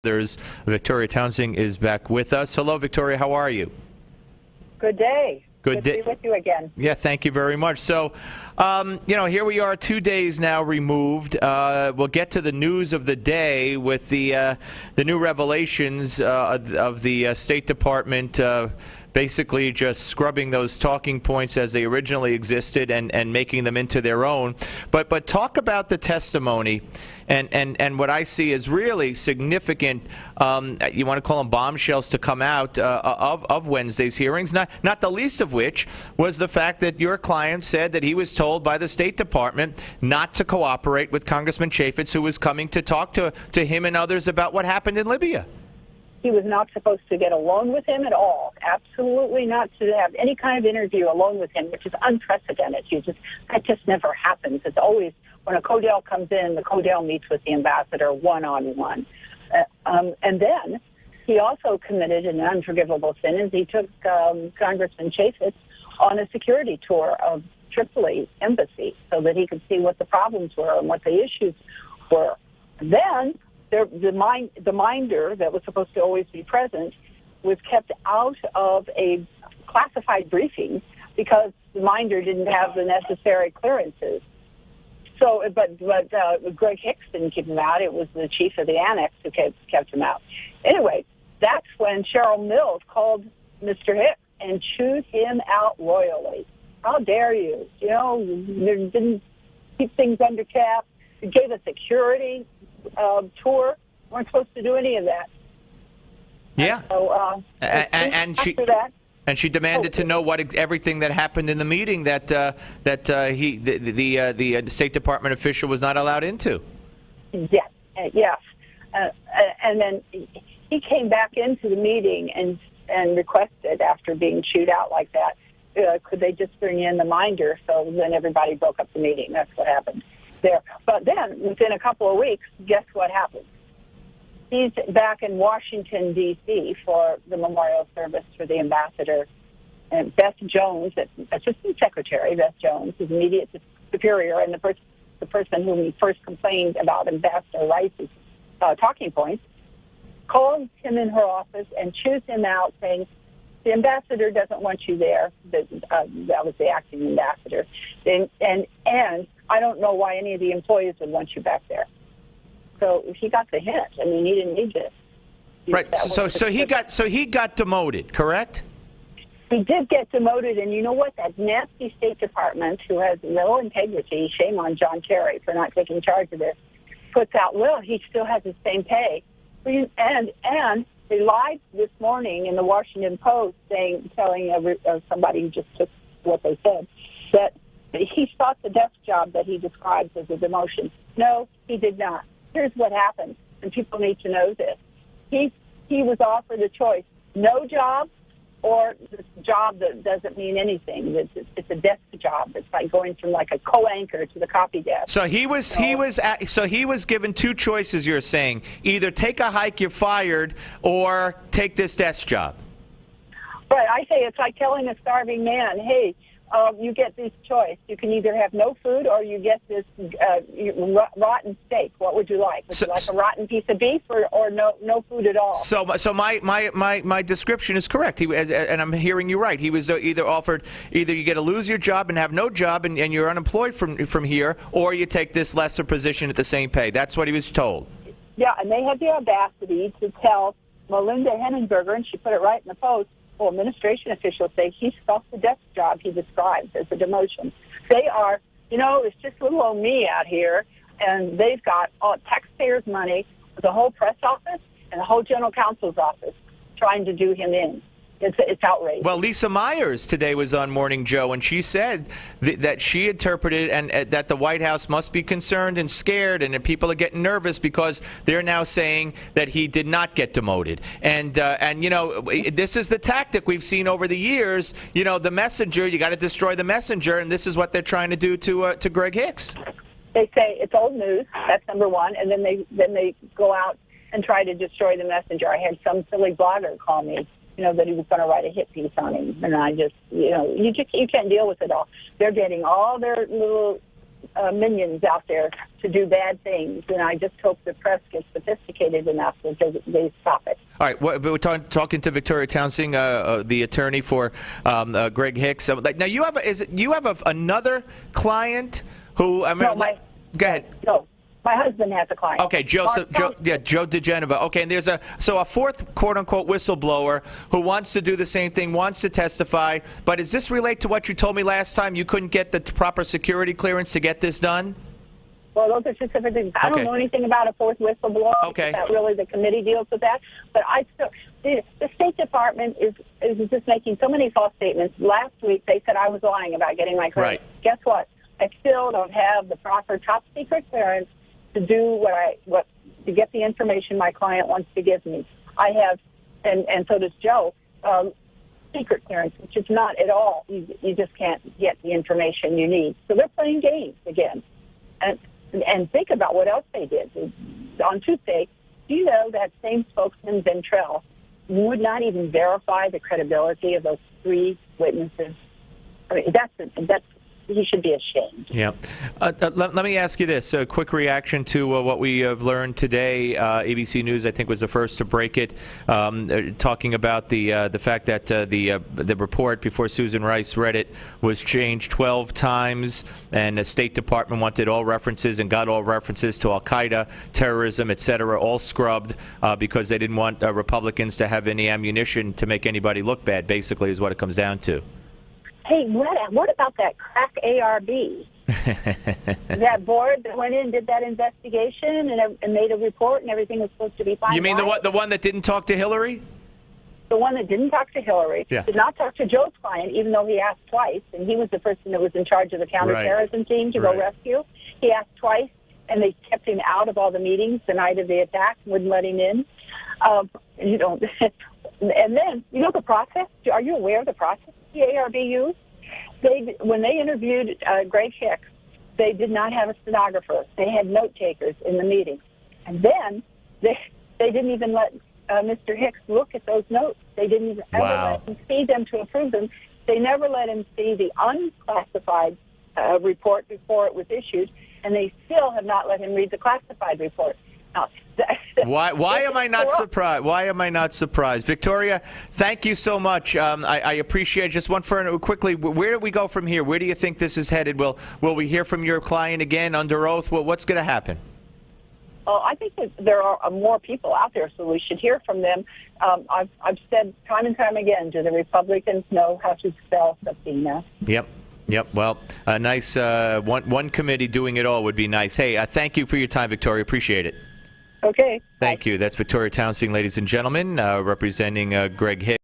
There's Victoria Toensing is back with us. Hello, Victoria. How are you? Good day. Good to be with you again. Yeah, thank you very much. So, here we are 2 days now removed. We'll get to the news of the day with the new revelations of the State Department basically just scrubbing those talking points as they originally existed and making them into their own. But talk about the testimony and what I see is really significant, you want to call them bombshells, to come out of Wednesday's hearings, not the least of which was the fact that your client said that he was told by the State Department not to cooperate with Congressman Chaffetz, who was coming to talk to him and others about what happened in Libya. He was not supposed to get alone with him at all. Absolutely not to have any kind of interview alone with him, which is unprecedented. That just never happens. It's always when a Codell comes in, the Codell meets with the ambassador one-on-one. And then he also committed an unforgivable sin as he took Congressman Chaffetz on a security tour of Tripoli embassy so that he could see what the problems were and what the issues were. Then the minder that was supposed to always be present was kept out of a classified briefing because the minder didn't have the necessary clearances. So, but Greg Hicks didn't keep him out. It was the chief of the annex who kept him out. Anyway, that's when Cheryl Mills called Mr. Hicks and chewed him out royally. How dare you? You know, didn't keep things under cap. You gave a security tour. Weren't supposed to do any of that. Yeah. So, and she demanded to know everything that happened in the meeting that the State Department official was not allowed into. Yes, yes. And then he came back into the meeting and requested, after being chewed out like that, could they just bring in the minder? So then everybody broke up the meeting. That's what happened there. But then, within a couple of weeks, guess what happened? He's back in Washington, D.C. for the memorial service for the ambassador. And Beth Jones, Assistant Secretary Beth Jones, his immediate superior, and the person whom he first complained about Ambassador Rice's talking points, calls him in her office and chews him out, saying, the ambassador doesn't want you there. That was the acting ambassador. And I don't know why any of the employees would want you back there. So he got the hint. I mean, he didn't need to. Right. So he got demoted, correct? He did get demoted, and you know what? That nasty State Department, who has no integrity, shame on John Kerry for not taking charge of this, puts out, well, he still has the same pay. And they lied this morning in the Washington Post, telling somebody who just took what they said, that he sought the desk job that he describes as a demotion. No, he did not. Here's what happened, and people need to know this. He was offered a choice: no job, or this job that doesn't mean anything. It's a desk job. It's like going from like a co-anchor to the copy desk. So he was given two choices. You're saying either take a hike, you're fired, or take this desk job. Right. I say it's like telling a starving man, hey, you get this choice. You can either have no food or you get this rotten steak. What would you like? Would you like a rotten piece of beef or no food at all? So my description is correct. And I'm hearing you right. He was either offered, either you get to lose your job and have no job and you're unemployed from here, or you take this lesser position at the same pay. That's what he was told. Yeah, and they had the audacity to tell Melinda Henningsberger, and she put it right in the Post, administration officials say he sought the desk job he describes as a demotion. They are, it's just little old me out here, and they've got all taxpayers' money, the whole press office and the whole general counsel's office trying to do him in. It's outrageous. Well, Lisa Myers today was on Morning Joe, and she said that she interpreted and that the White House must be concerned and scared, and that people are getting nervous because they're now saying that he did not get demoted. And this is the tactic we've seen over the years. The messenger, you got to destroy the messenger, and this is what they're trying to do to Greg Hicks. They say it's old news. That's number one, and then they go out and try to destroy the messenger. I had some silly blogger call me, that he was going to write a hit piece on him. And I just, you can't deal with it all. They're getting all their little minions out there to do bad things, and I just hope the press gets sophisticated enough that they stop it. All right, we're talking to Victoria Toensing, the attorney for Greg Hicks. Now, you have another client who I mean, go ahead. No. My husband has a client. Okay, Joe DiGenova. Okay, and there's a fourth quote-unquote whistleblower who wants to do the same thing, wants to testify. But does this relate to what you told me last time? You couldn't get the proper security clearance to get this done? Well, those are specific things. I don't know anything about a fourth whistleblower. Okay. That really the committee deals with that. But the State Department is just making so many false statements. Last week they said I was lying about getting my clearance. Right. Guess what? I still don't have the proper top secret clearance to do to get the information my client wants to give me. I have, and so does Joe, secret clearance, which is not at all. You just can't get the information you need. So they're playing games again. And think about what else they did. On Tuesday, do you know that same spokesman, Ventrell, would not even verify the credibility of those three witnesses? I mean, that's he should be ashamed. Yeah. Let me ask you this. A quick reaction to what we have learned today. ABC News, I think, was the first to break it, talking about the fact that the report before Susan Rice read it was changed 12 times, and the State Department wanted all references and got all references to Al-Qaeda, terrorism, etc., all scrubbed because they didn't want Republicans to have any ammunition to make anybody look bad, basically, is what it comes down to. Hey, what about that crack ARB? That board that went in and did that investigation and made a report and everything was supposed to be fine. You mean the one that didn't talk to Hillary? The one that didn't talk to Hillary, yeah. Did not talk to Joe's client, even though he asked twice, and he was the person that was in charge of the counterterrorism team to go rescue. He asked twice, and they kept him out of all the meetings the night of the attack, wouldn't let him in. And then, you know the process? Are you aware of the process the ARB used? When they interviewed Greg Hicks, they did not have a stenographer. They had note takers in the meeting. And then they didn't even let Mr. Hicks look at those notes. They didn't even ever let him see them to approve them. They never let him see the unclassified report before it was issued, and they still have not let him read the classified report. Now, Why am I not surprised? Why am I not surprised? Victoria, thank you so much. I appreciate it. Just one quickly, where do we go from here? Where do you think this is headed? Will we hear from your client again under oath? What's going to happen? Well, I think that there are more people out there, so we should hear from them. I've said time and time again, do the Republicans know how to spell subpoena? Yep. Well, a nice one committee doing it all would be nice. Hey, thank you for your time, Victoria. Appreciate it. Okay. Thank you. That's Victoria Toensing, ladies and gentlemen, representing Greg Hicks.